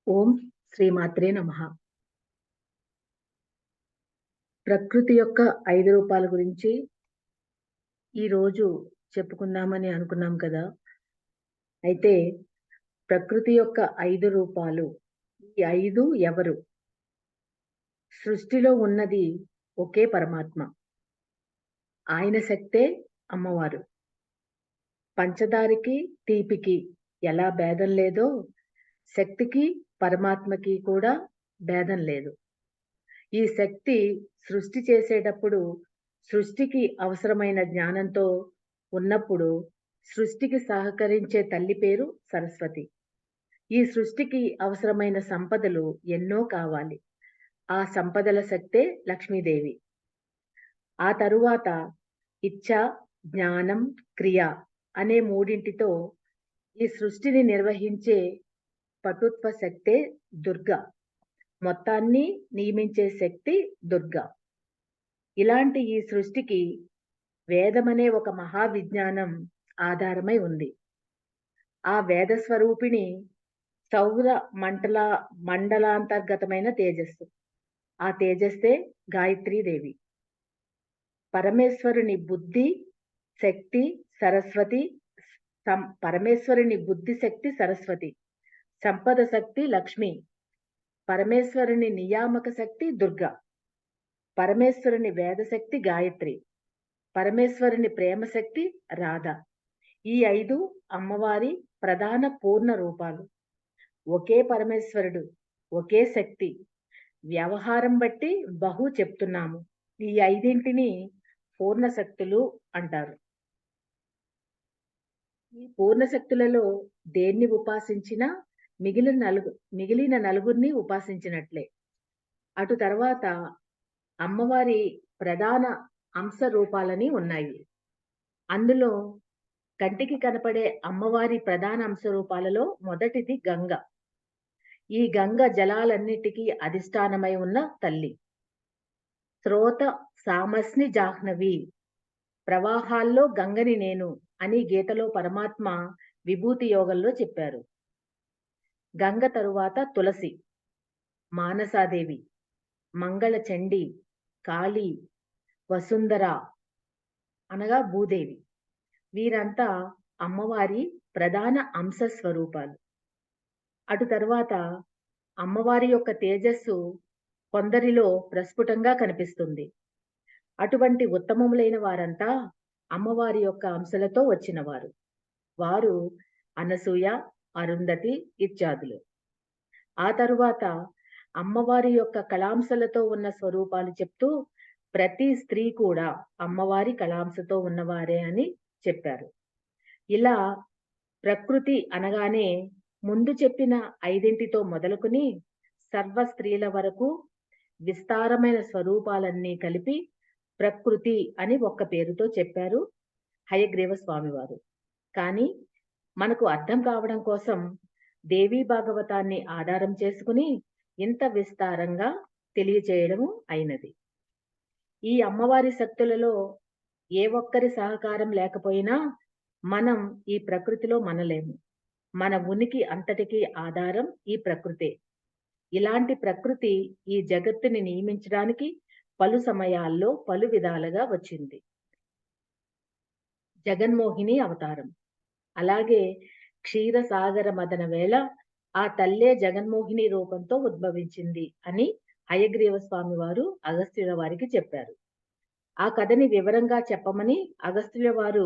ఓం శ్రీమాత్రే నమః. ప్రకృతి యొక్క 5 రూపాల గురించి ఈరోజు చెప్పుకుందామని అనుకున్నాం కదా! అయితే ప్రకృతి యొక్క 5 రూపాలు. ఈ 5 ఎవరు? సృష్టిలో ఉన్నది ఒకే పరమాత్మ. ఆయన శక్తే అమ్మవారు. పంచదారకి, తీపికి ఎలా భేదం లేదో, శక్తికి, పరమాత్మకి కూడా భేదం లేదు. ఈ శక్తి సృష్టి చేసేటప్పుడు సృష్టికి అవసరమైన జ్ఞానంతో ఉన్నప్పుడు సృష్టికి సహకరించే తల్లి పేరు సరస్వతి. ఈ సృష్టికి అవసరమైన సంపదలు ఎన్నో కావాలి. ఆ సంపదల శక్తే లక్ష్మీదేవి. ఆ తరువాత ఇచ్ఛ, జ్ఞానం, క్రియ అనే మూడింటితో ఈ సృష్టిని నిర్వహించే పటుత్వ శక్తే దుర్గ. మొత్తాన్ని నియమించే శక్తి దుర్గ. ఇలాంటి ఈ సృష్టికి వేదమనే ఒక మహావిజ్ఞానం ఆధారమై ఉంది. ఆ వేద స్వరూపిణి సౌర మండలాంతర్గతమైన తేజస్సు. ఆ తేజస్సే గాయత్రీదేవి. పరమేశ్వరుని బుద్ధి, శక్తి, సరస్వతి. పరమేశ్వరుని బుద్ధి శక్తి సరస్వతి. సంపద శక్తి లక్ష్మి. పరమేశ్వరుని నియామక శక్తి దుర్గ. పరమేశ్వరుని వేదశక్తి గాయత్రి. పరమేశ్వరుని ప్రేమశక్తి రాధ. ఈ 5 అమ్మవారి ప్రధాన పూర్ణ రూపాలు. ఒకే పరమేశ్వరుడు, ఒకే శక్తి. వ్యవహారం బట్టి బహు చెప్తున్నాము. ఈ 5ంటిని పూర్ణ శక్తులు అంటారు. ఈ పూర్ణ శక్తులలో దేన్ని ఉపాసించినా మిగిలిన నలుగురిని ఉపాసించినట్లే. అటు తర్వాత అమ్మవారి ప్రధాన అంశ రూపాలని ఉన్నాయి. అందులో కంటికి కనపడే అమ్మవారి ప్రధాన అంశ రూపాలలో మొదటిది గంగ. ఈ గంగ జలాలన్నిటికీ అధిష్టానమై ఉన్న తల్లి. శ్రోత సామస్ని జాహ్నవి. ప్రవాహాల్లో గంగని నేను అని గీతలో పరమాత్మ విభూతి యోగంలో చెప్పారు. గంగ తరువాత తులసి, మానసాదేవి, మంగళ చండి, కాళీ, వసుంధర అనగా భూదేవి. వీరంతా అమ్మవారి ప్రధాన అంశ స్వరూపాలు. అటు తర్వాత అమ్మవారి యొక్క తేజస్సు కొందరిలో ప్రస్ఫుటంగా కనిపిస్తుంది. అటువంటి ఉత్తమములైన వారంతా అమ్మవారి యొక్క అంశలతో వచ్చినవారు. వారు అనసూయ, అరుంధతి ఇత్యాదులు. ఆ తరువాత అమ్మవారి యొక్క కళాంశలతో ఉన్న స్వరూపాలు చెప్తూ ప్రతి స్త్రీ కూడా అమ్మవారి కళాంశతో ఉన్నవారే అని చెప్పారు. ఇలా ప్రకృతి అనగానే ముందు చెప్పిన 5ంటితో మొదలుకొని సర్వ స్త్రీల వరకు విస్తారమైన స్వరూపాలన్నీ కలిపి ప్రకృతి అని ఒక్క పేరుతో చెప్పారు హయగ్రీవ స్వామివారు. కానీ మనకు అర్థం కావడం కోసం దేవీ భాగవతాన్ని ఆధారం చేసుకుని ఇంత విస్తారంగా తెలియచేయడము అయినది. ఈ అమ్మవారి శక్తులలో ఏ ఒక్కరి సహకారం లేకపోయినా మనం ఈ ప్రకృతిలో మనలేము. మన ఉనికి అంతటికీ ఆధారం ఈ ప్రకృతే. ఇలాంటి ప్రకృతి ఈ జగత్తుని నియమించడానికి పలు సమయాల్లో పలు విధాలుగా వచ్చింది. జగన్మోహిని అవతారం. అలాగే క్షీరసాగర మదన వేళ ఆ తల్లే జగన్మోహిని రూపంతో ఉద్భవించింది అని హయగ్రీవ స్వామి వారు అగస్త్యుల వారికి చెప్పారు. ఆ కథని వివరంగా చెప్పమని అగస్త్యుల వారు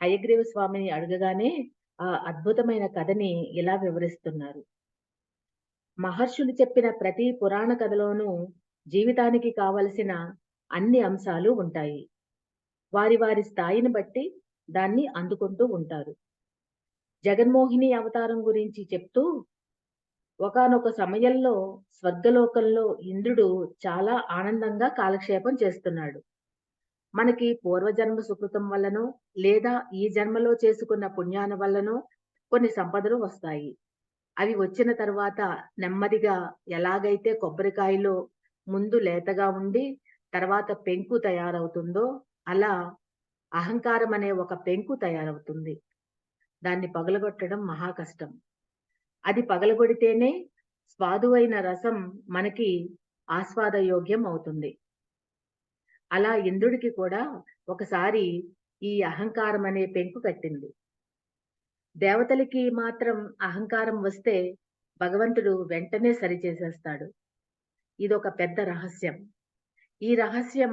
హయగ్రీవ స్వామిని అడగగానే ఆ అద్భుతమైన కథని ఇలా వివరిస్తున్నారు. మహర్షులు చెప్పిన ప్రతి పురాణ కథలోనూ జీవితానికి కావలసిన అన్ని అంశాలు ఉంటాయి. వారి వారి స్థాయిని బట్టి దాన్ని అందుకుంటూ ఉంటారు. జగన్మోహిని అవతారం గురించి చెప్తూ ఒకానొక సమయంలో స్వర్గలోకంలో ఇంద్రుడు చాలా ఆనందంగా కాలక్షేపం చేస్తున్నాడు. మనకి పూర్వజన్మ సుకృతం వల్లనో లేదా ఈ జన్మలో చేసుకున్న పుణ్యాన వల్లనో కొన్ని సంపదలు వస్తాయి. అవి వచ్చిన తర్వాత నెమ్మదిగా ఎలాగైతే కొబ్బరికాయలో ముందు లేతగా ఉండి తర్వాత పెంకు తయారవుతుందో అలా అహంకారం అనే ఒక పెంకు తయారవుతుంది. దాన్ని పగలగొట్టడం మహా కష్టం. అది పగలగొడితేనే స్వాదువైన రసం మనకి ఆస్వాదయోగ్యం అవుతుంది. అలా ఇంద్రుడికి కూడా ఒకసారి ఈ అహంకారం అనే పెంకు కట్టింది. దేవతలకి మాత్రం అహంకారం వస్తే భగవంతుడు వెంటనే సరిచేసేస్తాడు. ఇదొక పెద్ద రహస్యం. ఈ రహస్యం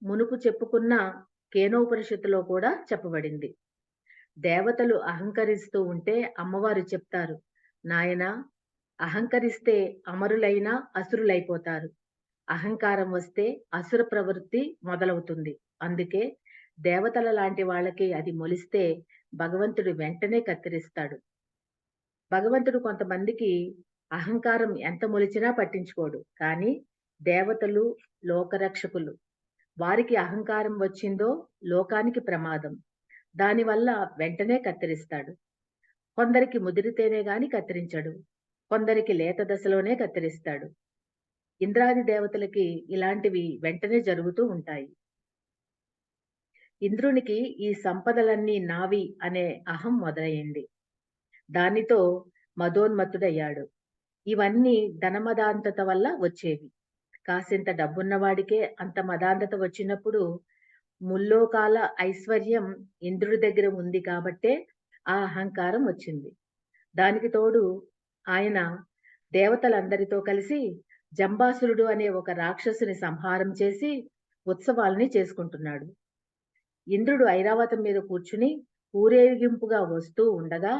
మునుపు చెప్పుకున్న కేనోపనిషత్తులో కూడా చెప్పబడింది. దేవతలు అహంకరిస్తూ ఉంటే అమ్మవారు చెప్తారు, నాయనా, అహంకరిస్తే అమరులైనా అసురులైపోతారు. అహంకారం వస్తే అసుర ప్రవృత్తి మొదలవుతుంది. అందుకే దేవతల లాంటి వాళ్ళకి అది మొలిస్తే భగవంతుడు వెంటనే కత్తిరిస్తాడు. భగవంతుడు కొంతమందికి అహంకారం ఎంత మొలిచినా పట్టించుకోడు. కానీ దేవతలు, లోకరక్షకులు, వారికి అహంకారం వచ్చిందో లోకానికి ప్రమాదం. దానివల్ల వెంటనే కత్తిరిస్తాడు. కొందరికి ముదిరితేనే గాని కత్తిరించడు. కొందరికి లేత దశలోనే కత్తిరిస్తాడు. ఇంద్రాది దేవతలకి ఇలాంటివి వెంటనే జరుగుతూ ఉంటాయి. ఇంద్రునికి ఈ సంపదలన్నీ నావి అనే అహం మొదలైంది. దానితో మదోన్మత్తుడయ్యాడు. ఇవన్నీ ధనమదాంధత వల్ల వచ్చేవి. కాసింత డబ్బున్నవాడికే అంత మదాంధత వచ్చినప్పుడు ముల్లోకాల ఐశ్వర్యం ఇంద్రుడి దగ్గర ఉంది కాబట్టే ఆ అహంకారం వచ్చింది. దానికి తోడు ఆయన దేవతలందరితో కలిసి జంబాసురుడు అనే ఒక రాక్షసుని సంహారం చేసి ఉత్సవాల్ని చేసుకుంటున్నాడు. ఇంద్రుడు ఐరావతం మీద కూర్చుని ఊరేగింపుగా వస్తూ ఉండగా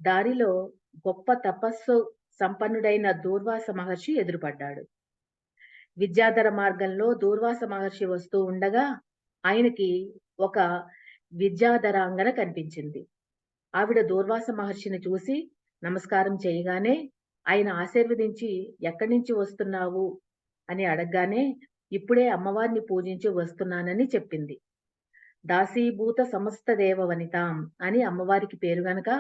దారిలో గొప్ప తపస్సు సంపన్నుడైన దూర్వాస మహర్షి ఎదురుపడ్డాడు. విద్యాధర మార్గంలో దూర్వాస మహర్షి వస్తూ ఉండగా ఆయనకి ఒక విద్యాధరాంగన కనిపించింది. ఆవిడ దూర్వాస మహర్షిని చూసి నమస్కారం చేయగానే ఆయన ఆశీర్వదించి ఎక్కడి నుంచి వస్తున్నావు అని అడగగానే ఇప్పుడే అమ్మవారిని పూజించి వస్తున్నానని చెప్పింది. దాసీభూత సమస్త దేవవనితాం అని అమ్మవారికి పేరు గనక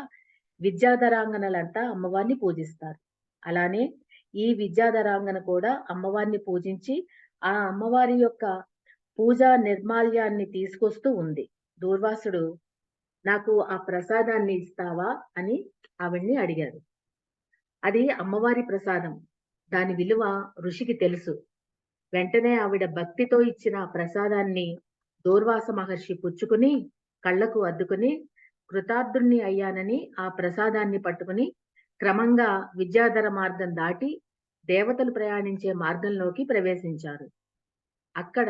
విద్యాధరాంగనలంతా అమ్మవారిని పూజిస్తారు. అలానే ఈ విద్యాధరాంగన కూడా అమ్మవారిని పూజించి ఆ అమ్మవారి యొక్క పూజా నిర్మాల్యాన్ని తీసుకొస్తూ ఉంది. దూర్వాసుడు, నాకు ఆ ప్రసాదాన్ని ఇస్తావా అని ఆవిడ్ని అడిగారు. అది అమ్మవారి ప్రసాదం. దాని విలువ ఋషికి తెలుసు. వెంటనే ఆవిడ భక్తితో ఇచ్చిన ఆ ప్రసాదాన్ని దూర్వాస మహర్షి పుచ్చుకుని కళ్ళకు అద్దుకుని కృతార్థుణ్ణి అయ్యానని ఆ ప్రసాదాన్ని పట్టుకుని క్రమంగా విద్యాధర మార్గం దాటి దేవతలు ప్రయాణించే మార్గంలోకి ప్రవేశించారు. అక్కడ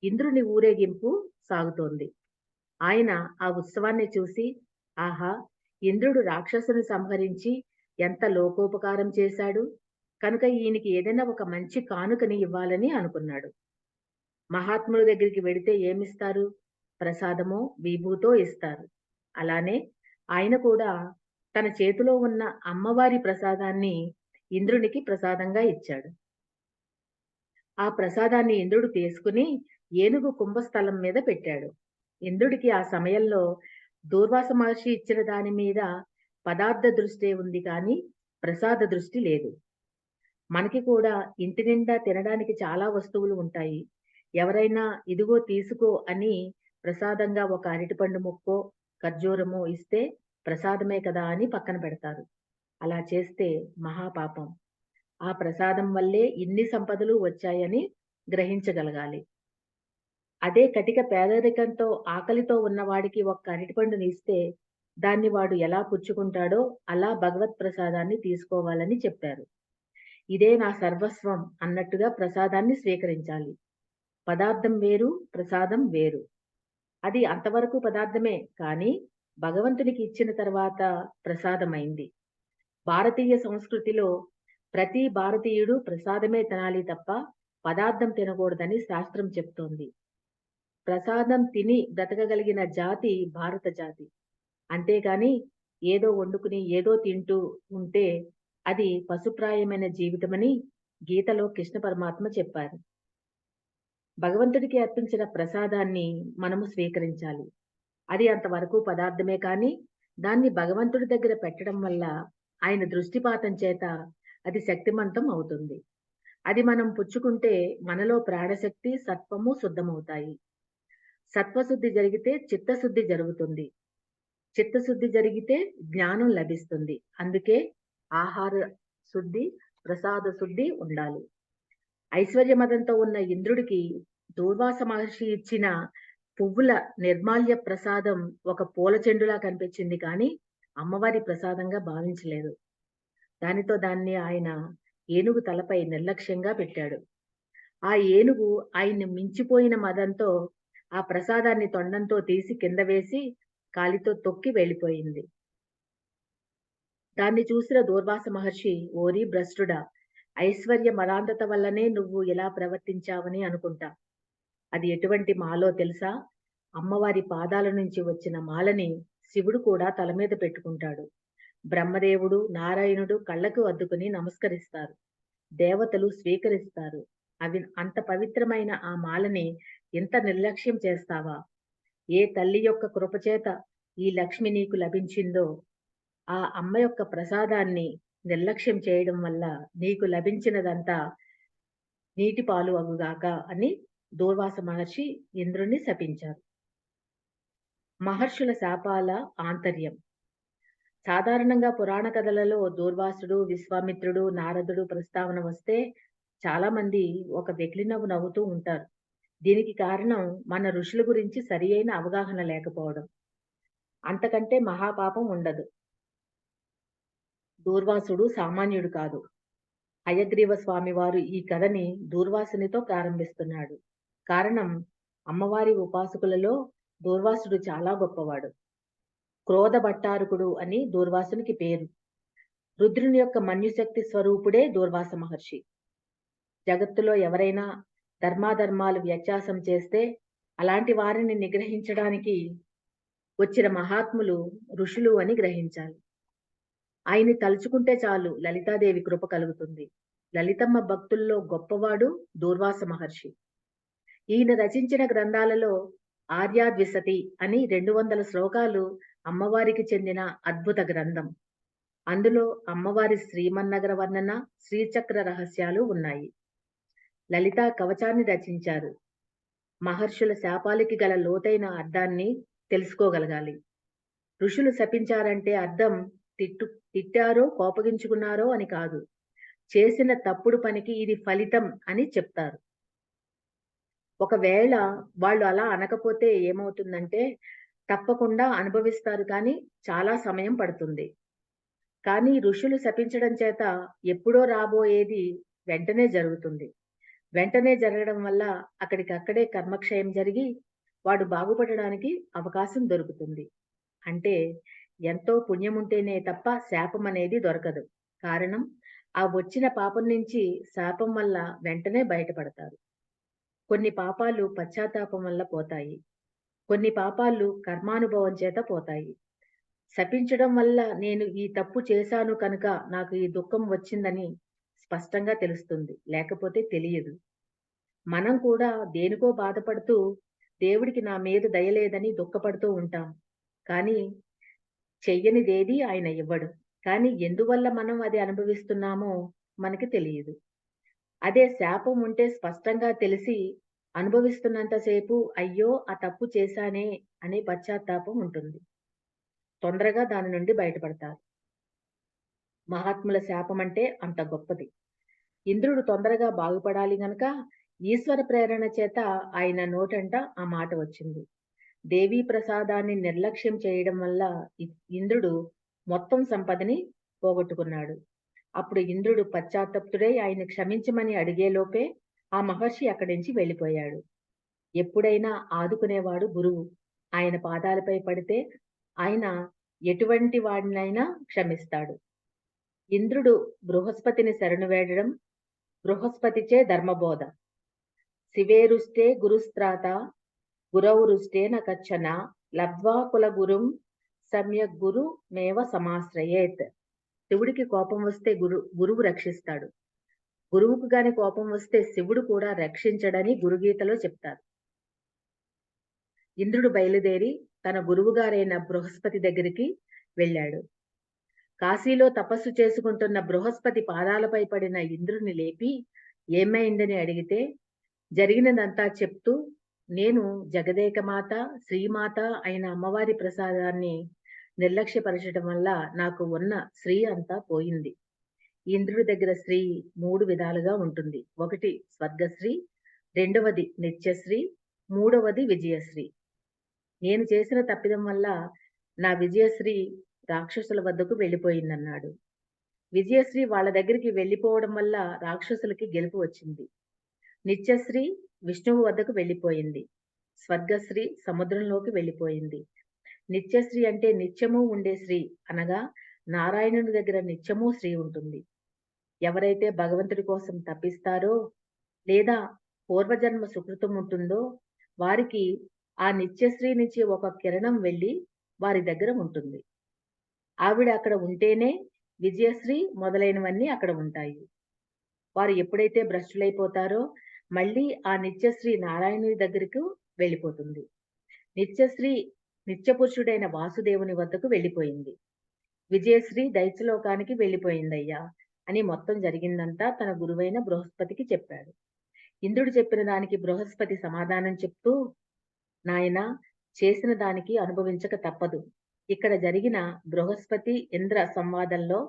ఇంద్రుని ఊరేగింపు సాగుతోంది. ఆయన ఆ ఉత్సవాన్ని చూసి, ఆహా! ఇంద్రుడు రాక్షసుని సంహరించి ఎంత లోకోపకారం చేశాడు. కనుక ఈయనకి ఏదైనా ఒక మంచి కానుకని ఇవ్వాలని అనుకున్నాడు. మహాత్ముల దగ్గరికి వెడితే ఏమిస్తారు? ప్రసాదమో, విభూతో ఇస్తారు. అలానే ఆయన కూడా తన చేతిలో ఉన్న అమ్మవారి ప్రసాదాన్ని ఇంద్రునికి ప్రసాదంగా ఇచ్చాడు. ఆ ప్రసాదాన్ని ఇంద్రుడు తీసుకుని ఏనుగు కుంభస్థలం మీద పెట్టాడు. ఇంద్రుడికి ఆ సమయంలో దూర్వాస మహర్షి ఇచ్చిన దాని మీద పదార్థ దృష్టే ఉంది కానీ ప్రసాద దృష్టి లేదు. మనకి కూడా ఇంటి నిండా తినడానికి చాలా వస్తువులు ఉంటాయి. ఎవరైనా ఇదిగో తీసుకో అని ప్రసాదంగా ఒక అరటిపండు ముక్కో, ఖర్జూరమో ఇస్తే ప్రసాదమే కదా అని పక్కన పెడతారు. అలా చేస్తే మహాపాపం. ఆ ప్రసాదం వల్లే ఇన్ని సంపదలు వచ్చాయని గ్రహించగలగాలి. అదే కటిక పేదరికంతో ఆకలితో ఉన్నవాడికి ఒక్క అరటిపండుని ఇస్తే దాన్ని వాడు ఎలా పుచ్చుకుంటాడో అలా భగవత్ ప్రసాదాన్ని తీసుకోవాలని చెప్పారు. ఇదే నా సర్వస్వం అన్నట్టుగా ప్రసాదాన్ని స్వీకరించాలి. పదార్థం వేరు, ప్రసాదం వేరు. అది అంతవరకు పదార్థమే కానీ భగవంతునికి ఇచ్చిన తర్వాత ప్రసాదమైంది. భారతీయ సంస్కృతిలో ప్రతి భారతీయుడు ప్రసాదమే తినాలి తప్ప పదార్థం తినకూడదని శాస్త్రం చెప్తోంది. ప్రసాదం తిని బ్రతకగలిగిన జాతి భారత జాతి. అంతేగాని ఏదో వండుకుని ఏదో తింటూ ఉంటే అది పశుప్రాయమైన జీవితమని గీతలో కృష్ణ పరమాత్మ చెప్పారు. భగవంతుడికి అర్పించిన ప్రసాదాన్ని మనము స్వీకరించాలి. అది అంతవరకు పదార్థమే కానీ దాన్ని భగవంతుడి దగ్గర పెట్టడం వల్ల ఆయన దృష్టిపాతం చేత అది శక్తిమంతం అవుతుంది. అది మనం పుచ్చుకుంటే మనలో ప్రాణశక్తి, సత్వము శుద్ధమవుతాయి. సత్వశుద్ధి జరిగితే చిత్తశుద్ధి జరుగుతుంది. చిత్తశుద్ధి జరిగితే జ్ఞానం లభిస్తుంది. అందుకే ఆహార శుద్ధి, ప్రసాద శుద్ధి ఉండాలి. ఐశ్వర్య మదంతో ఉన్న ఇంద్రుడికి దూర్వాస మహర్షి ఇచ్చిన పువ్వుల నిర్మాల్య ప్రసాదం ఒక పూల చెండులా కనిపించింది కానీ అమ్మవారి ప్రసాదంగా భావించలేదు. దానితో దాన్ని ఆయన ఏనుగు తలపై నిర్లక్ష్యంగా పెట్టాడు. ఆ ఏనుగు ఆయన్ని మించిపోయిన మదంతో ఆ ప్రసాదాన్ని తొండంతో తీసి కింద వేసి కాలితో తొక్కి వెళ్ళిపోయింది. దాన్ని చూసిన దూర్వాస మహర్షి, ఓరి భ్రష్టుడా! ఐశ్వర్య మదాంధత వల్లనే నువ్వు ఇలా ప్రవర్తించావని అనుకుంటా. అది ఎటువంటి మాలో తెలుసా? అమ్మవారి పాదాల నుంచి వచ్చిన మాలని శివుడు కూడా తల మీద పెట్టుకుంటాడు. బ్రహ్మదేవుడు, నారాయణుడు కళ్ళకు అద్దుకుని నమస్కరిస్తారు. దేవతలు స్వీకరిస్తారు. అవి అంత పవిత్రమైన ఆ మాలని ఇంత నిర్లక్ష్యం చేస్తావా? ఏ తల్లి యొక్క కృపచేత ఈ లక్ష్మి నీకు లభించిందో, ఆ అమ్మ యొక్క ప్రసాదాన్ని నిర్లక్ష్యం చేయడం వల్ల నీకు లభించినదంతా నీటి పాలు అగుగాక అని దూర్వాస మహర్షి ఇంద్రుణ్ణి శపించారు. మహర్షుల శాపాల ఆంతర్యం. సాధారణంగా పురాణ కథలలో దూర్వాసుడు, విశ్వామిత్రుడు, నారదుడు ప్రస్తావన వస్తే చాలా మంది ఒక వెకిలి నవ్వు నవ్వుతూ ఉంటారు. దీనికి కారణం మన ఋషుల గురించి సరియైన అవగాహన లేకపోవడం. అంతకంటే మహాపాపం ఉండదు. దూర్వాసుడు సామాన్యుడు కాదు. హయగ్రీవ స్వామివారు ఈ కథని దూర్వాసునితో ప్రారంభిస్తున్నాడు. కారణం, అమ్మవారి ఉపాసకులలో దూర్వాసుడు చాలా గొప్పవాడు. క్రోధ భట్టారకుడు అని దూర్వాసునికి పేరు. రుద్రుని యొక్క మన్యుశక్తి స్వరూపుడే దూర్వాస మహర్షి. జగత్తులో ఎవరైనా ధర్మాధర్మాలు వ్యత్యాసం చేస్తే అలాంటి వారిని నిగ్రహించడానికి వచ్చిన మహాత్ములు ఋషులు అని గ్రహించాలి. ఆయన్ని తలుచుకుంటే చాలు లలితాదేవి కృప కలుగుతుంది. లలితమ్మ భక్తుల్లో గొప్పవాడు దూర్వాస మహర్షి. ఈయన రచించిన గ్రంథాలలో ఆర్యాద్విసతి అని 200 శ్లోకాలు అమ్మవారికి చెందిన అద్భుత గ్రంథం. అందులో అమ్మవారి శ్రీమన్నగర వర్ణన, శ్రీచక్ర రహస్యాలు ఉన్నాయి. లలితా కవచాన్ని రచించారు. మహర్షుల శాపాలకి గల లోతైన అర్థాన్ని తెలుసుకోగలగాలి. ఋషులు శపించారంటే అర్థం తిట్టారో కోపగించుకున్నారో అని కాదు. చేసిన తప్పుడు పనికి ఇది ఫలితం అని చెప్తారు. ఒకవేళ వాళ్ళు అలా అనకపోతే ఏమవుతుందంటే తప్పకుండా అనుభవిస్తారు కానీ చాలా సమయం పడుతుంది. కానీ ఋషులు శపించడం చేత ఎప్పుడో రాబోయేది వెంటనే జరుగుతుంది. వెంటనే జరగడం వల్ల అక్కడికక్కడే కర్మక్షయం జరిగి వాడు బాగుపడడానికి అవకాశం దొరుకుతుంది. అంటే ఎంతో పుణ్యముంటేనే తప్ప శాపం అనేది దొరకదు. కారణం, ఆ వచ్చిన పాపం నుంచి శాపం వల్ల వెంటనే బయటపడతారు. కొన్ని పాపాలు పశ్చాత్తాపం వల్ల పోతాయి. కొన్ని పాపాలు కర్మానుభవం చేత పోతాయి. శపించడం వల్ల నేను ఈ తప్పు చేశాను కనుక నాకు ఈ దుఃఖం వచ్చిందని స్పష్టంగా తెలుస్తుంది. లేకపోతే తెలియదు. మనం కూడా దేనికో బాధపడుతూ దేవుడికి నా మీద దయలేదని దుఃఖపడుతూ ఉంటాం. కానీ చెయ్యనిదేది ఆయన ఇవ్వడు. కానీ ఎందువల్ల మనం అది అనుభవిస్తున్నామో మనకి తెలియదు. అదే శాపం ఉంటే స్పష్టంగా తెలిసి అనుభవిస్తున్నంత సేపు అయ్యో ఆ తప్పు చేశానే అనే పశ్చాత్తాపం ఉంటుంది. తొందరగా దాని నుండి బయటపడతారు. మహాత్ముల శాపం అంటే అంత గొప్పది. ఇంద్రుడు తొందరగా బాగుపడాలి గనక ఈశ్వర ప్రేరణ చేత ఆయన నోటంట ఆ మాట వచ్చింది. దేవీ ప్రసాదాన్ని నిర్లక్ష్యం చేయడం వల్ల ఇంద్రుడు మొత్తం సంపదని పోగొట్టుకున్నాడు. అప్పుడు ఇంద్రుడు పశ్చాత్తప్తుడై ఆయన క్షమించమని అడిగేలోపే ఆ మహర్షి అక్కడి నుంచి వెళ్ళిపోయాడు. ఎప్పుడైనా ఆదుకునేవాడు గురువు. ఆయన పాదాలపై పడితే ఆయన ఎటువంటి వాడినైనా క్షమిస్తాడు. ఇంద్రుడు బృహస్పతిని శరణు వేడడం, బృహస్పతిచే ధర్మబోధ. శివేరుష్టే గురుస్త్రాత గురౌరుష్టేన కచ్చన లబ్ధ్వా కుల గురుం సమ్యక్ గురు మేవ సమాశ్రయేత్. శివుడికి కోపం వస్తే గురువు రక్షిస్తాడు. గురువుకు గాని కోపం వస్తే శివుడు కూడా రక్షించడని గురుగీతలో చెప్తారు. ఇంద్రుడు బయలుదేరి తన గురువుగారైన బృహస్పతి దగ్గరికి వెళ్ళాడు. కాశీలో తపస్సు చేసుకుంటున్న బృహస్పతి పాదాలపై పడిన ఇంద్రుని లేపి ఏమైందని అడిగితే జరిగినదంతా చెప్తూ, నేను జగదేకమాత, శ్రీమాత అయిన అమ్మవారి ప్రసాదాన్ని నిర్లక్ష్యపరచడం వల్ల నాకు ఉన్న శ్రీ అంతా పోయింది. ఇంద్రుడి దగ్గర శ్రీ 3 విధాలుగా ఉంటుంది. ఒకటి స్వర్గశ్రీ, రెండవది నిత్యశ్రీ, మూడవది విజయశ్రీ. నేను చేసిన తప్పిదం వల్ల నా విజయశ్రీ రాక్షసుల వద్దకు వెళ్ళిపోయిందన్నాడు. విజయశ్రీ వాళ్ళ దగ్గరికి వెళ్ళిపోవడం వల్ల రాక్షసులకి గెలుపు వచ్చింది. నిత్యశ్రీ విష్ణువు వద్దకు వెళ్ళిపోయింది. స్వర్గశ్రీ సముద్రంలోకి వెళ్ళిపోయింది. నిత్యశ్రీ అంటే నిత్యము ఉండే శ్రీ అనగా నారాయణుని దగ్గర నిత్యము శ్రీ ఉంటుంది. ఎవరైతే భగవంతుడి కోసం తపిస్తారో లేదా పూర్వజన్మ సుకృతం ఉంటుందో వారికి ఆ నిత్యశ్రీ నుంచి ఒక కిరణం వెళ్ళి వారి దగ్గర ఉంటుంది. ఆవిడ అక్కడ ఉంటేనే విజయశ్రీ మొదలైనవన్నీ అక్కడ ఉంటాయి. వారు ఎప్పుడైతే భ్రష్టులైపోతారో మళ్ళీ ఆ నిత్యశ్రీ నారాయణుని దగ్గరకు వెళ్ళిపోతుంది. నిత్యశ్రీ నిత్యపురుషుడైన వాసుదేవుని వద్దకు వెళ్ళిపోయింది. విజయశ్రీ దైత్యలోకానికి వెళ్ళిపోయిందయ్యా అని మొత్తం జరిగిందంతా తన గురువైన బృహస్పతికి చెప్పాడు. ఇంద్రుడు చెప్పిన దానికి బృహస్పతి సమాధానం చెప్తూ, నాయనా, చేసిన దానికి అనుభవించక తప్పదు. ఇక్కడ జరిగిన బృహస్పతి ఇంద్ర సంవాదంలో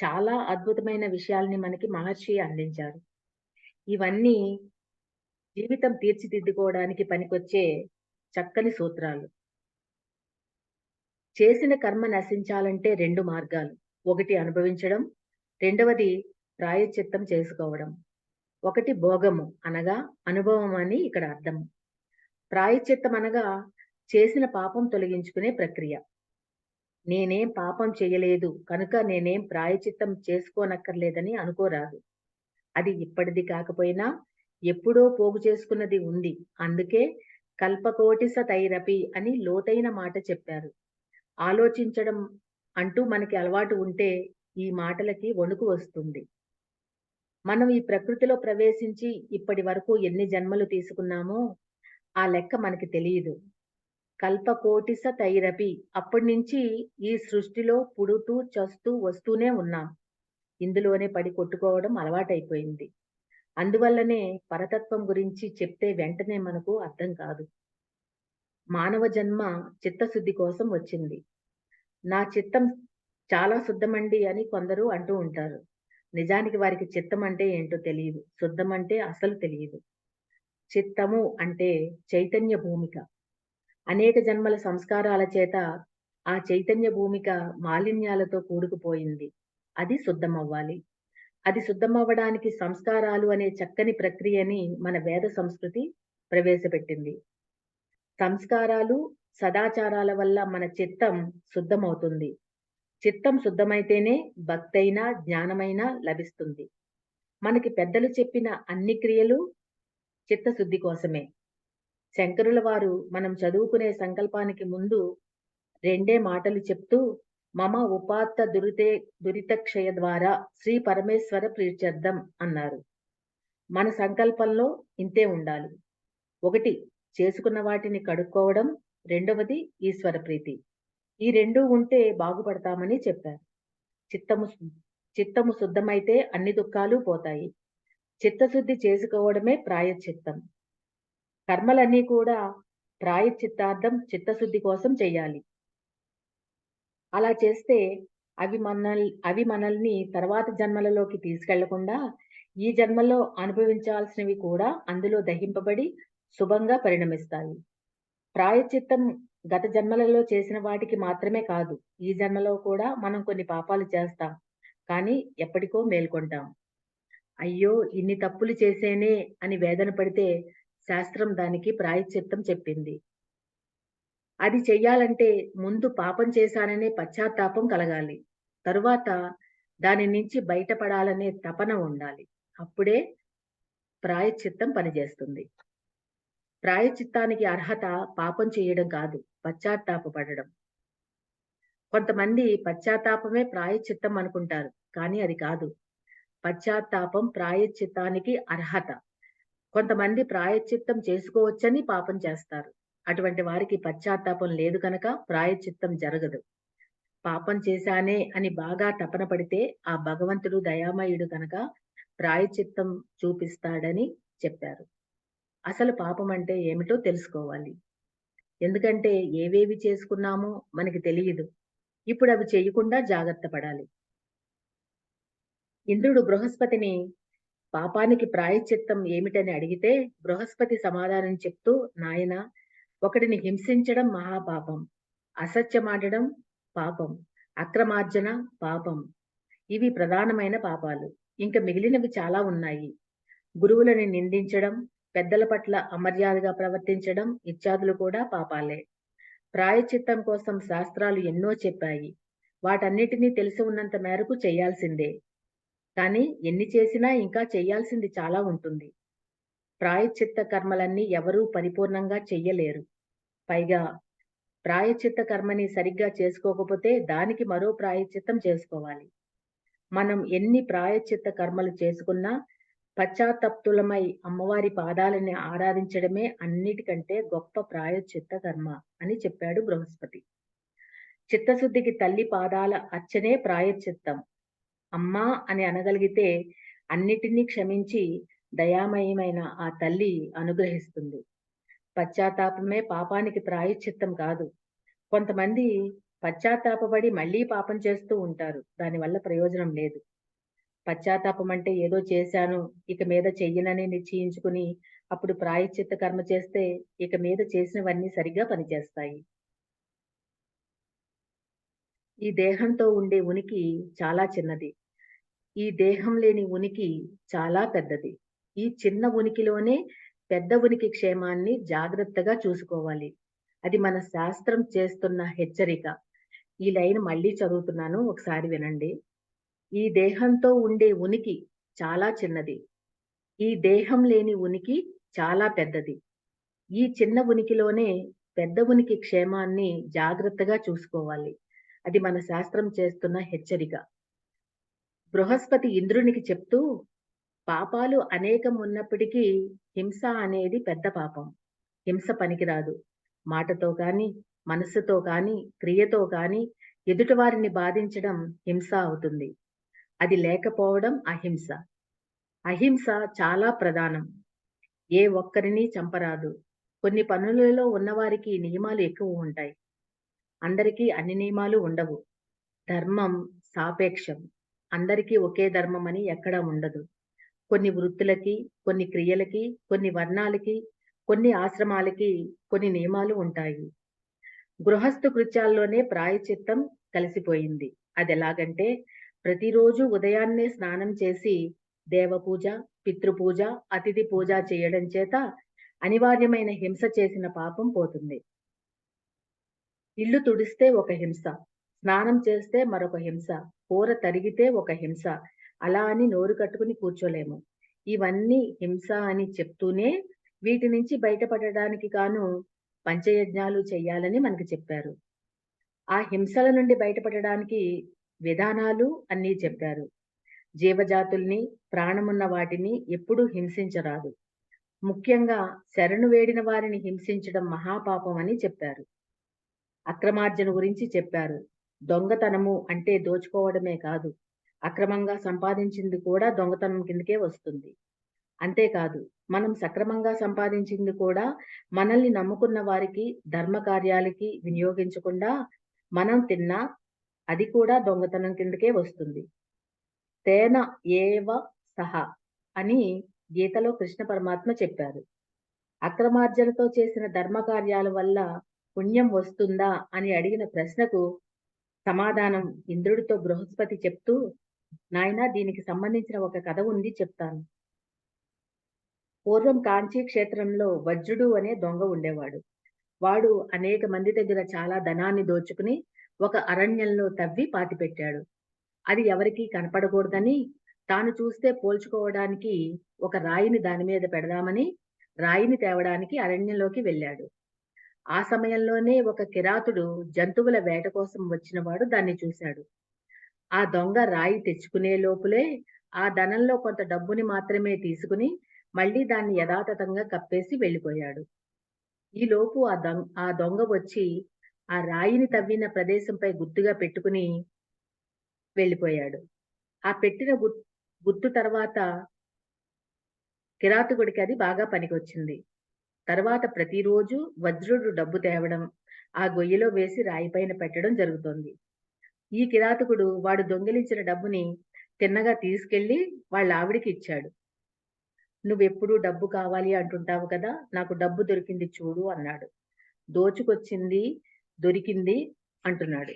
చాలా అద్భుతమైన విషయాల్ని మనకి మహర్షి అందించారు. ఇవన్నీ జీవితం తీర్చిదిద్దుకోవడానికి పనికొచ్చే చక్కని సూత్రాలు. చేసిన కర్మ నశించాలంటే 2 మార్గాలు. ఒకటి అనుభవించడం, రెండవది ప్రాయశ్చిత్తం చేసుకోవడం. ఒకటి భోగము అనగా అనుభవం అని ఇక్కడ అర్థం. ప్రాయశ్చిత్తం అనగా చేసిన పాపం తొలగించుకునే ప్రక్రియ. నేనేం పాపం చేయలేదు కనుక నేనేం ప్రాయశ్చిత్తం చేసుకోనక్కర్లేదని అనుకోరాదు. అది ఇప్పటిది కాకపోయినా ఎప్పుడో పోగు చేసుకున్నది ఉంది. అందుకే కల్పకోటిస తైరపి అని లోతైన మాట చెప్పారు. ఆలోచించడం అంటూ మనకి అలవాటు ఉంటే ఈ మాటలకి వణుకు వస్తుంది. మనం ఈ ప్రకృతిలో ప్రవేశించి ఇప్పటి వరకు ఎన్ని జన్మలు తీసుకున్నామో ఆ లెక్క మనకి తెలియదు. కల్పకోటిస తైరపి అప్పటినుంచి ఈ సృష్టిలో పుడుతూ చస్తూ వస్తూనే ఉన్నాం. ఇందులోనే పడి కొట్టుకోవడం అలవాటైపోయింది. అందువల్లనే పరతత్వం గురించి చెప్తే వెంటనే మనకు అర్థం కాదు. మానవ జన్మ చిత్తశుద్ధి కోసం వచ్చింది. నా చిత్తం చాలా శుద్ధమండి అని కొందరు అంటూ ఉంటారు. నిజానికి వారికి చిత్తం అంటే ఏంటో తెలియదు. శుద్ధం అంటే అసలు తెలియదు. చిత్తము అంటే చైతన్య భూమిక. అనేక జన్మల సంస్కారాల చేత ఆ చైతన్య భూమిక మాలిన్యాలతో కూడుకుపోయింది. అది శుద్ధమవ్వాలి. అది శుద్ధమవ్వడానికి సంస్కారాలు అనే చక్కని ప్రక్రియని మన వేద సంస్కృతి ప్రవేశపెట్టింది. సంస్కారాలు, సదాచారాల వల్ల మన చిత్తం శుద్ధమవుతుంది. చిత్తం శుద్ధమైతేనే భక్తైనా, జ్ఞానమైనా లభిస్తుంది. మనకి పెద్దలు చెప్పిన అన్ని క్రియలు చిత్తశుద్ధి కోసమే. శంకరుల వారు మనం చదువుకునే సంకల్పానికి ముందు 2 మాటలు చెప్తూ మమ ఉపాత్త దురితక్షయ ద్వారా శ్రీ పరమేశ్వర ప్రీత్యర్థం అన్నారు. మన సంకల్పంలో ఇంతే ఉండాలి. ఒకటి చేసుకున్న వాటిని కడుక్కోవడం, రెండవది ఈశ్వర ప్రీతి. ఈ 2 ఉంటే బాగుపడతామని చెప్పారు. చిత్తము చిత్తము శుద్ధమైతే అన్ని దుఃఖాలు పోతాయి. చిత్తశుద్ధి చేసుకోవడమే ప్రాయశ్చిత్తం. కర్మలన్నీ కూడా ప్రాయశ్చిత్తార్థం చిత్తశుద్ధి కోసం చెయ్యాలి. అలా చేస్తే అవి మనల్ని తర్వాత జన్మలలోకి తీసుకెళ్లకుండా ఈ జన్మలో అనుభవించాల్సినవి కూడా అందులో దహింపబడి శుభంగా పరిణమిస్తాయి. ప్రాయశ్చిత్తం గత జన్మలలో చేసిన వాటికి మాత్రమే కాదు, ఈ జన్మలో కూడా మనం కొన్ని పాపాలు చేస్తాం. కానీ ఎప్పటికో మేల్కొంటాం. అయ్యో, ఇన్ని తప్పులు చేసేనే అని వేదన పడితే శాస్త్రం దానికి ప్రాయశ్చిత్తం చెప్పింది. అది చెయ్యాలంటే ముందు పాపం చేశాననే పశ్చాత్తాపం కలగాలి. తరువాత దాని నుంచి బయటపడాలనే తపన ఉండాలి. అప్పుడే ప్రాయశ్చిత్తం పనిచేస్తుంది. ప్రాయశ్చిత్తానికి అర్హత పాపం చేయడం కాదు, పశ్చాత్తాపపడడం. కొంతమంది పశ్చాత్తాపమే ప్రాయశ్చిత్తం అనుకుంటారు. కానీ అది కాదు. పశ్చాత్తాపం ప్రాయశ్చిత్తానికి అర్హత. కొంతమంది ప్రాయశ్చిత్తం చేసుకోవచ్చని పాపం చేస్తారు. అటువంటి వారికి పశ్చాత్తాపం లేదు కనుక ప్రాయశ్చిత్తం జరగదు. పాపం చేశానే అని బాగా తపన పడితే ఆ భగవంతుడు దయామయుడు కనుక ప్రాయశ్చిత్తం చూపిస్తాడని చెప్పారు. అసలు పాపం అంటే ఏమిటో తెలుసుకోవాలి. ఎందుకంటే ఏవేవి చేసుకున్నామో మనకి తెలియదు. ఇప్పుడు అవి చేయకుండా జాగ్రత్త పడాలి. ఇంద్రుడు బృహస్పతిని పాపానికి ప్రాయశ్చిత్తం ఏమిటని అడిగితే బృహస్పతి సమాధానం చెప్తూ, నాయనా, ఒకడిని హింసించడం మహాపాపం, అసత్యమాడడం పాపం, అక్రమార్జన పాపం. ఇవి ప్రధానమైన పాపాలు. ఇంక మిగిలినవి చాలా ఉన్నాయి. గురువులని నిందించడం, పెద్దల పట్ల అమర్యాదగా ప్రవర్తించడం ఇత్యాదులు కూడా పాపాలే. ప్రాయశ్చిత్తం కోసం శాస్త్రాలు ఎన్నో చెప్పాయి. వాటన్నిటినీ తెలిసి ఉన్నంత మేరకు చెయ్యాల్సిందే. కానీ ఎన్ని చేసినా ఇంకా చెయ్యాల్సింది చాలా ఉంటుంది. ప్రాయశ్చిత్త కర్మలన్నీ ఎవరూ పరిపూర్ణంగా చెయ్యలేరు. పైగా ప్రాయశ్చిత్త కర్మని సరిగ్గా చేసుకోకపోతే దానికి మరో ప్రాయశ్చిత్తం చేసుకోవాలి. మనం ఎన్ని ప్రాయశ్చిత్త కర్మలు చేసుకున్నా పశ్చాత్తప్తులమై అమ్మవారి పాదాలని ఆరాధించడమే అన్నిటికంటే గొప్ప ప్రాయశ్చిత్త కర్మ అని చెప్పాడు బృహస్పతి. చిత్తశుద్ధికి తల్లి పాదాల అర్చనే ప్రాయశ్చిత్తం. అమ్మా అని అనగలిగితే అన్నిటినీ క్షమించి దయామయమైన ఆ తల్లి అనుగ్రహిస్తుంది. పశ్చాత్తాపమే పాపానికి ప్రాయశ్చిత్తం కాదు. కొంతమంది పశ్చాత్తాపపడి మళ్ళీ పాపం చేస్తూ ఉంటారు. దానివల్ల ప్రయోజనం లేదు. పశ్చాత్తాపం అంటే ఏదో చేశాను, ఇక మీద చెయ్యనని నిశ్చయించుకుని అప్పుడు ప్రాయశ్చిత్త కర్మ చేస్తే ఇక మీద చేసినవన్నీ సరిగ్గా పనిచేస్తాయి. ఈ దేహంతో ఉండే ఉనికి చాలా చిన్నది. ఈ దేహం లేని ఉనికి చాలా పెద్దది. ఈ చిన్న ఉనికిలోనే పెద్ద ఉనికి క్షేమాన్ని జాగ్రత్తగా చూసుకోవాలి. అది మన శాస్త్రం చేస్తున్న హెచ్చరిక. ఈ లైన్ మళ్ళీ చదువుతున్నాను, ఒకసారి వినండి. ఈ దేహంతో ఉండే ఉనికి చాలా చిన్నది. ఈ దేహం లేని ఉనికి చాలా పెద్దది. ఈ చిన్న ఉనికిలోనే పెద్ద ఉనికి క్షేమాన్ని జాగ్రత్తగా చూసుకోవాలి. అది మన శాస్త్రం చేస్తున్న హెచ్చరిక. బృహస్పతి ఇంద్రునికి చెప్తూ, పాపాలు అనేకం ఉన్నప్పటికీ హింస అనేది పెద్ద పాపం. హింస పనికిరాదు. మాటతో కానీ, మనస్సుతో కానీ, క్రియతో కానీ ఎదుటివారిని బాధించడం హింస అవుతుంది. అది లేకపోవడం అహింస. అహింస చాలా ప్రధానం. ఏ ఒక్కరిని చంపరాదు. కొన్ని పనులలో ఉన్నవారికి నియమాలు ఎక్కువ ఉంటాయి. అందరికీ అన్ని నియమాలు ఉండవు. ధర్మం సాపేక్షం. అందరికీ ఒకే ధర్మం అని ఎక్కడా ఉండదు. కొన్ని వృత్తులకి, కొన్ని క్రియలకి, కొన్ని వర్ణాలకి, కొన్ని ఆశ్రమాలకి కొన్ని నియమాలు ఉంటాయి. గృహస్థు కృత్యాల్లోనే ప్రాయశ్చిత్తం కలిసిపోయింది. అదెలాగంటే ప్రతిరోజు ఉదయాన్నే స్నానం చేసి దేవపూజ, పితృపూజ, అతిథి పూజ చేయడం చేత అనివార్యమైన హింస చేసిన పాపం పోతుంది. ఇల్లు తుడిస్తే ఒక హింస, స్నానం చేస్తే మరొక హింస, కూర తరిగితే ఒక హింస. అలా అని నోరు కట్టుకుని కూర్చోలేము. ఇవన్నీ హింస అని చెప్తూనే వీటి నుంచి బయటపడడానికి గాను పంచయజ్ఞాలు చెయ్యాలని మనకు చెప్పారు. ఆ హింసల నుండి బయటపడడానికి విధానాలు అన్నీ చెప్పారు. జీవజాతుల్ని, ప్రాణమున్న వాటిని ఎప్పుడూ హింసించరాదు. ముఖ్యంగా శరణు వేడిన వారిని హింసించడం మహాపాపం అని చెప్పారు. అక్రమార్జన గురించి చెప్పారు. దొంగతనము అంటే దోచుకోవడమే కాదు, అక్రమంగా సంపాదించింది కూడా దొంగతనం కిందకే వస్తుంది. అంతేకాదు, మనం సక్రమంగా సంపాదించింది కూడా మనల్ని నమ్ముకున్న వారికి, ధర్మ కార్యాలకి వినియోగించకుండా మనం తిన్నా అది కూడా దొంగతనం కిందకే వస్తుంది. తేన ఏవ సహ అని గీతలో కృష్ణ పరమాత్మ చెప్పారు. అక్రమార్జనతో చేసిన ధర్మ కార్యాల వల్ల పుణ్యం వస్తుందా అని అడిగిన ప్రశ్నకు సమాధానం ఇంద్రుడితో బృహస్పతి చెప్తూ, నాయనా, దీనికి సంబంధించిన ఒక కథ ఉంది, చెప్తాను. పూర్వం కాంచీ క్షేత్రంలో వజ్రుడు అనే దొంగ ఉండేవాడు. వాడు అనేక మంది దగ్గర చాలా ధనాన్ని దోచుకుని ఒక అరణ్యంలో తవ్వి పాతిపెట్టాడు. అది ఎవరికీ కనపడకూడదని తాను చూస్తే పోల్చుకోవడానికి ఒక రాయిని దాని మీద పెడదామని రాయిని తేవడానికి అరణ్యంలోకి వెళ్ళాడు. ఆ సమయంలోనే ఒక కిరాతుడు జంతువుల వేట కోసం వచ్చినవాడు దాన్ని చూశాడు. ఆ దొంగ రాయి తెచ్చుకునే లోపులే ఆ ధనంలో కొంత డబ్బుని మాత్రమే తీసుకుని మళ్ళీ దాన్ని యథాతథంగా కప్పేసి వెళ్ళిపోయాడు. ఈలోపు ఆ దొంగ వచ్చి ఆ రాయిని తవ్విన ప్రదేశంపై గుర్తుగా పెట్టుకుని వెళ్ళిపోయాడు. ఆ పెట్టిన గుర్తు తర్వాత కిరాతకుడికి అది బాగా పనికొచ్చింది. తర్వాత ప్రతిరోజు వజ్రుడు డబ్బు తేవడం, ఆ గొయ్యిలో వేసి రాయిపైన పెట్టడం జరుగుతోంది. ఈ కిరాతకుడు వాడు దొంగిలించిన డబ్బుని తిన్నగా తీసుకెళ్ళి వాళ్ళ ఆవిడకి ఇచ్చాడు. "నువ్వెప్పుడూ డబ్బు కావాలి అంటుంటావు కదా! నాకు డబ్బు దొరికింది చూడు" అన్నాడు. "దోచుకొచ్చింది, దొరికింది" అంటున్నాడు.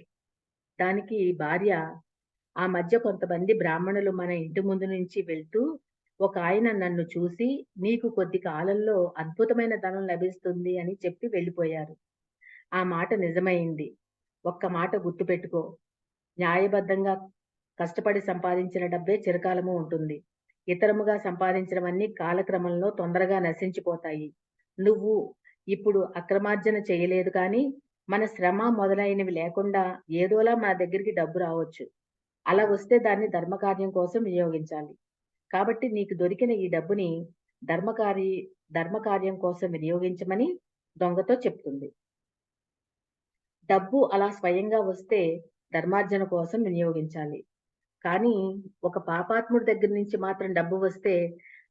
దానికి భార్య, "ఆ మధ్య కొంతమంది బ్రాహ్మణులు మన ఇంటి ముందు నుంచి వెళ్తూ ఒకాయన నన్ను చూసి, 'నీకు కొద్ది కాలంలో అద్భుతమైన ధనం లభిస్తుంది' అని చెప్పి వెళ్ళిపోయారు. ఆ మాట నిజమయింది. ఒక్క మాట గుర్తుపెట్టుకో. న్యాయబద్ధంగా కష్టపడి సంపాదించిన డబ్బే చిరకాలము ఉంటుంది. ఇతరముగా సంపాదించినవన్నీ కాలక్రమంలో తొందరగా నశించిపోతాయి. నువ్వు ఇప్పుడు అక్రమార్జన చేయలేదు కానీ, మన శ్రమ మొదలైనవి లేకుండా ఏదోలా మన దగ్గరికి డబ్బు రావచ్చు. అలా వస్తే దాన్ని ధర్మకార్యం కోసం వినియోగించాలి. కాబట్టి నీకు దొరికిన ఈ డబ్బుని ధర్మకారి ధర్మకార్యం కోసం వినియోగించమని దొంగతో చెప్తుంది. డబ్బు అలా స్వయంగా వస్తే ధర్మార్జన కోసం వినియోగించాలి. కానీ ఒక పాపాత్ముడి దగ్గర నుంచి మాత్రం డబ్బు వస్తే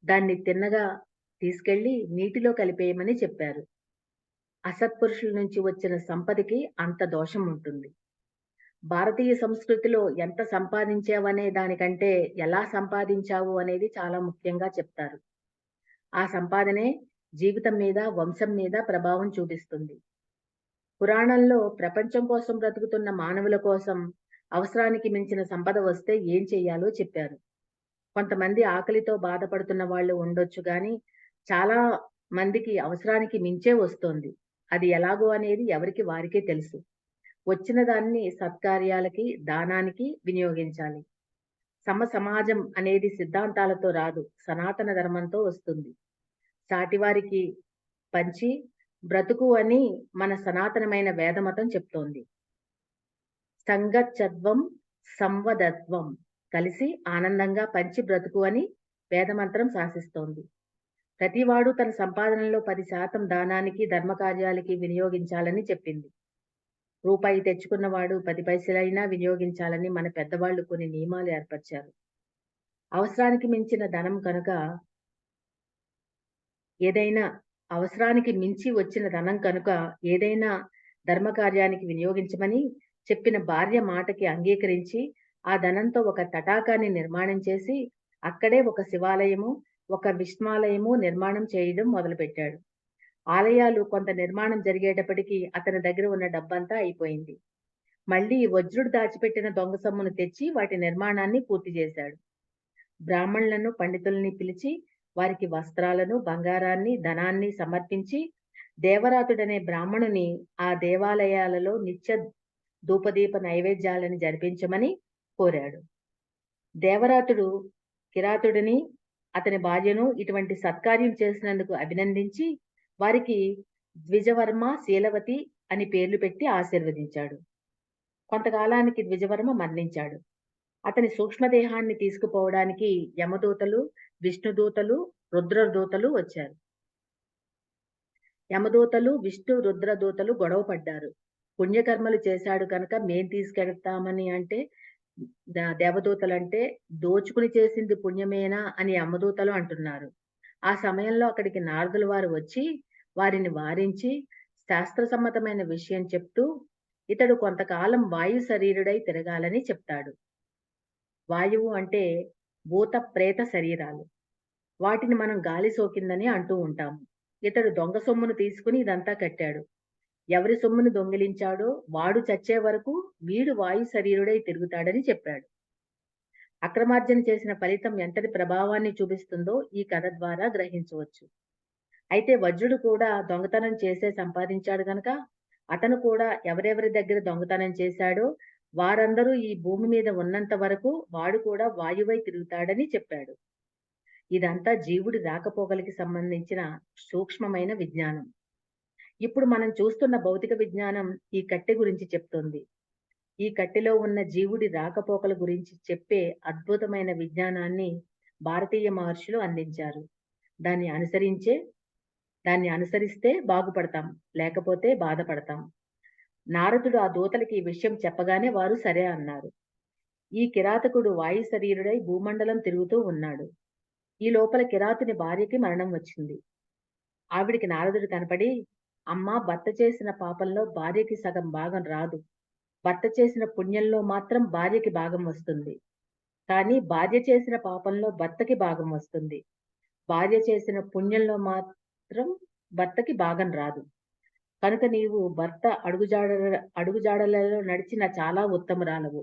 దాన్ని తిన్నగా తీసుకెళ్ళి నీటిలో కలిపేయమని చెప్పారు. అసత్పురుషుల నుంచి వచ్చిన సంపదకి అంత దోషం ఉంటుంది. భారతీయ సంస్కృతిలో ఎంత సంపాదించావనే దానికంటే ఎలా సంపాదించావు అనేది చాలా ముఖ్యంగా చెప్తారు. ఆ సంపాదనే జీవితం మీద, వంశం మీద ప్రభావం చూపిస్తుంది. పురాణంలో ప్రపంచం కోసం బ్రతుకుతున్న మానవుల కోసం అవసరానికి మించిన సంపద వస్తే ఏం చెయ్యాలో చెప్పారు. కొంతమంది ఆకలితో బాధపడుతున్న వాళ్ళు ఉండొచ్చు గానీ, చాలా మందికి అవసరానికి మించే వస్తోంది. అది ఎలాగో అనేది ఎవరికి వారికే తెలుసు. వచ్చిన దాన్ని సత్కార్యాలకి, దానానికి వినియోగించాలి. సమాజం అనేది సిద్ధాంతాలతో రాదు. సనాతన ధర్మంతో వస్తుంది. సాటివారికి పంచి బ్రతుకు అని మన సనాతనమైన వేదమతం చెప్తోంది. సంగచ్చధ్వం సంవదత్వం కలిసి ఆనందంగా పంచి బ్రతుకు అని వేదమంత్రం శాసిస్తోంది. ప్రతివాడు తన సంపాదనలో 10% దానానికి, ధర్మకార్యాలకి వినియోగించాలని చెప్పింది. రూపాయి తెచ్చుకున్నవాడు 10 పైసలైనా వినియోగించాలని మన పెద్దవాళ్ళు కొన్ని నియమాలు ఏర్పరిచారు. అవసరానికి మించిన ధనం కనుక ఏదైనా అవసరానికి మించి వచ్చిన ధనం కనుక ఏదైనా ధర్మకార్యానికి వినియోగించమని చెప్పిన భార్య మాటకి అంగీకరించి, ఆ ధనంతో ఒక తటాకాన్ని నిర్మాణం చేసి, అక్కడే ఒక శివాలయము, ఒక విష్ణాలయము నిర్మాణం చేయడం మొదలుపెట్టాడు. ఆలయాలు కొంత నిర్మాణం జరిగేటప్పటికి అతని దగ్గర ఉన్న డబ్బంతా అయిపోయింది. మళ్ళీ వజ్రుడు దాచిపెట్టిన దొంగ సొమ్మును తెచ్చి వాటి నిర్మాణాన్ని పూర్తి చేశాడు. బ్రాహ్మణులను, పండితుల్ని పిలిచి వారికి వస్త్రాలను, బంగారాన్ని, ధనాన్ని సమర్పించి దేవరాతుడనే బ్రాహ్మణుని ఆ దేవాలయాలలో నిత్య ధూపదీప నైవేద్యాలను జరిపించమని కోరాడు. దేవరాతుడు కిరాతుడిని, అతని భార్యను ఇటువంటి సత్కార్యం చేసినందుకు అభినందించి వారికి ద్విజవర్మ, శీలవతి అని పేర్లు పెట్టి ఆశీర్వదించాడు. కొంతకాలానికి ద్విజవర్మ మరణించాడు. అతని సూక్ష్మదేహాన్ని తీసుకుపోవడానికి యమదూతలు, విష్ణుదూతలు, రుద్రదూతలు వచ్చారు. యమదూతలు, విష్ణు, రుద్రదూతలు గొడవ పడ్డారు. పుణ్యకర్మలు చేశాడు కనుక మేం తీసుకెడతామని అంటే దేవదూతలంటే దోచుకుని చేసింది పుణ్యమేనా అని యమదూతలు అంటున్నారు. ఆ సమయంలో అక్కడికి నారదుల వారు వచ్చి వారిని వారించి శాస్త్ర సమ్మతమైన విషయం చెప్తూ ఇతడు కొంతకాలం వాయు శరీరుడై తిరగాలని చెప్తాడు. వాయువు అంటే భూత ప్రేత శరీరాలు. వాటిని మనం గాలి సోకిందని అంటూ ఉంటాము. ఇతడు దొంగ సొమ్మును తీసుకుని ఇదంతా కట్టాడు. ఎవరి సొమ్మును దొంగిలించాడో వాడు చచ్చే వరకు వీడు వాయు శరీరుడై తిరుగుతాడని చెప్పాడు. అక్రమార్జన చేసిన ఫలితం ఎంతటి ప్రభావాన్ని చూపిస్తుందో ఈ కథ ద్వారా గ్రహించవచ్చు. అయితే వజ్రుడు కూడా దొంగతనం చేసే సంపాదించాడు గనక అతను కూడా ఎవరెవరి దగ్గర దొంగతనం చేశాడో వారందరూ ఈ భూమి మీద ఉన్నంత వరకు వాడు కూడా వాయువై తిరుగుతాడని చెప్పాడు. ఇదంతా జీవుడి రాకపోకలకి సంబంధించిన సూక్ష్మమైన విజ్ఞానం. ఇప్పుడు మనం చూస్తున్న భౌతిక విజ్ఞానం ఈ కట్టె గురించి చెప్తోంది. ఈ కట్టెలో ఉన్న జీవుడి రాకపోకల గురించి చెప్పే అద్భుతమైన విజ్ఞానాన్ని భారతీయ మహర్షులు అందించారు. దాన్ని అనుసరించే దాన్ని అనుసరిస్తే బాగుపడతాం, లేకపోతే బాధపడతాం. నారదుడు ఆ దూతలకి ఈ విషయం చెప్పగానే వారు సరే అన్నారు. ఈ కిరాతకుడు వాయు శరీరుడై భూమండలం తిరుగుతూ ఉన్నాడు. ఈ లోపల కిరాతుని భార్యకి మరణం వచ్చింది. ఆవిడికి నారదుడు కనపడి, అమ్మా, భర్త చేసిన పాపంలో భార్యకి సగం భాగం రాదు. భర్త చేసిన పుణ్యంలో మాత్రం భార్యకి భాగం వస్తుంది. కానీ భార్య చేసిన పాపంలో భర్తకి భాగం వస్తుంది. భార్య చేసిన పుణ్యంలో మాత్రం భర్తకి భాగం రాదు. కనుక నీవు భర్త అడుగుజాడలలో నడిచిన చాలా ఉత్తమురాలవు.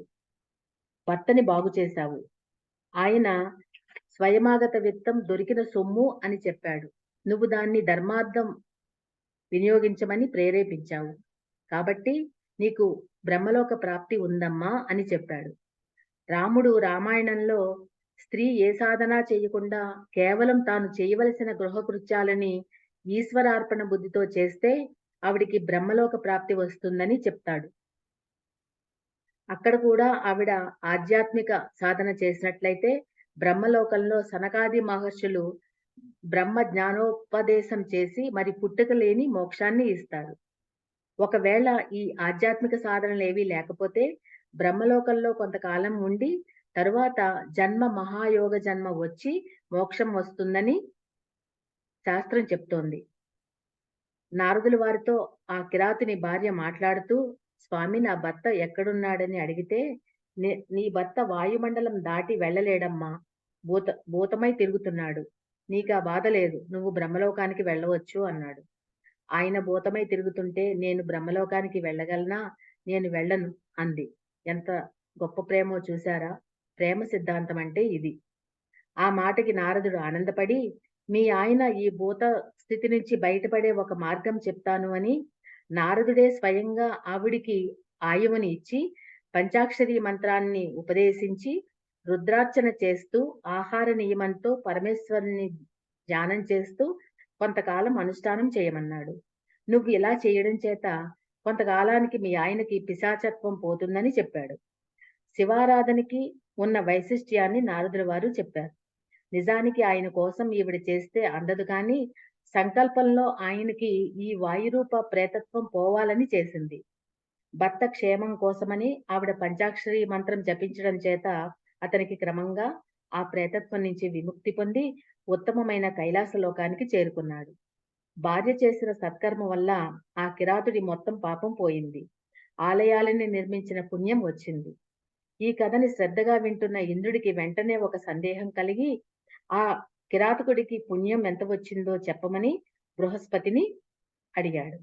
భర్తని బాగు చేశావు. ఆయన స్వయమాగత విత్తం దొరికిన సొమ్ము అని చెప్పాడు. నువ్వు దాన్ని ధర్మార్థం వినియోగించమని ప్రేరేపించావు. కాబట్టి నీకు బ్రహ్మలోక ప్రాప్తి ఉందమ్మా అని చెప్పాడు. రాముడు రామాయణంలో స్త్రీ ఏ సాధన చేయకుండా కేవలం తాను చేయవలసిన గృహకృత్యాలని ఈశ్వరార్పణ బుద్ధితో చేస్తే ఆవిడికి బ్రహ్మలోక ప్రాప్తి వస్తుందని చెప్తాడు. అక్కడ కూడా ఆవిడ ఆధ్యాత్మిక సాధన చేసినట్లయితే బ్రహ్మలోకంలో సనకాది మహర్షులు బ్రహ్మ జ్ఞానోపదేశం చేసి మరి పుట్టుక లేని మోక్షాన్ని ఇస్తారు. ఒకవేళ ఈ ఆధ్యాత్మిక సాధనలేవీ లేకపోతే బ్రహ్మలోకంలో కొంతకాలం ఉండి తరువాత జన్మ మహాయోగ జన్మ వచ్చి మోక్షం వస్తుందని శాస్త్రం చెప్తోంది. నారదుల వారితో ఆ కిరాతుని భార్య మాట్లాడుతూ, స్వామి నా భర్త ఎక్కడున్నాడని అడిగితే, నీ భర్త వాయుమండలం దాటి వెళ్ళలేడమ్మా. భూతమై తిరుగుతున్నాడు. నీకా బాధ లేదు. నువ్వు బ్రహ్మలోకానికి వెళ్ళవచ్చు అన్నాడు. ఆయన భూతమై తిరుగుతుంటే నేను బ్రహ్మలోకానికి వెళ్ళగలనా? నేను వెళ్ళను అంది. ఎంత గొప్ప ప్రేమో చూశారా? ప్రేమ సిద్ధాంతం అంటే ఇది. ఆ మాటకి నారదుడు ఆనందపడి, మీ ఆయన ఈ భూత స్థితి నుంచి బయటపడే ఒక మార్గం చెప్తాను అని నారదుడే స్వయంగా ఆవిడికి ఆయువుని ఇచ్చి పంచాక్షరి మంత్రాన్ని ఉపదేశించి రుద్రార్చన చేస్తూ ఆహార నియమంతో పరమేశ్వరుని ధ్యానం చేస్తూ కొంతకాలం అనుష్ఠానం చేయమన్నాడు. నువ్వు ఇలా చేయడం చేత కొంతకాలానికి మీ ఆయనకి పిశాచత్వం పోతుందని చెప్పాడు. శివారాధనకి ఉన్న వైశిష్ట్యాన్ని నారదుల వారు చెప్పారు. నిజానికి ఆయన కోసం ఈవిడ చేస్తే అందదు కానీ సంకల్పంలో ఆయనకి ఈ వాయురూప ప్రేతత్వం పోవాలని చేసింది. భర్త క్షేమం కోసమని ఆవిడ పంచాక్షరి మంత్రం జపించడం చేత అతనికి క్రమంగా ఆ ప్రేతత్వం నుంచి విముక్తి పొంది ఉత్తమమైన కైలాస లోకానికి చేరుకున్నాడు. భార్య చేసిన సత్కర్మ వల్ల ఆ కిరాతుడి మొత్తం పాపం పోయింది. ఆలయాలని నిర్మించిన పుణ్యం వచ్చింది. ఈ కథని శ్రద్ధగా వింటున్న ఇంద్రుడికి వెంటనే ఒక సందేహం కలిగి ఆ కిరాతకుడికి పుణ్యం ఎంత వచ్చిందో చెప్పమని బృహస్పతిని అడిగాడు.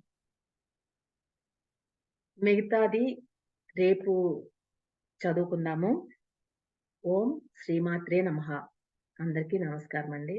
మిగతాది రేపు చదువుకుందాము. ఓం శ్రీమాత్రే నమః. అందరికీ నమస్కారం అండి.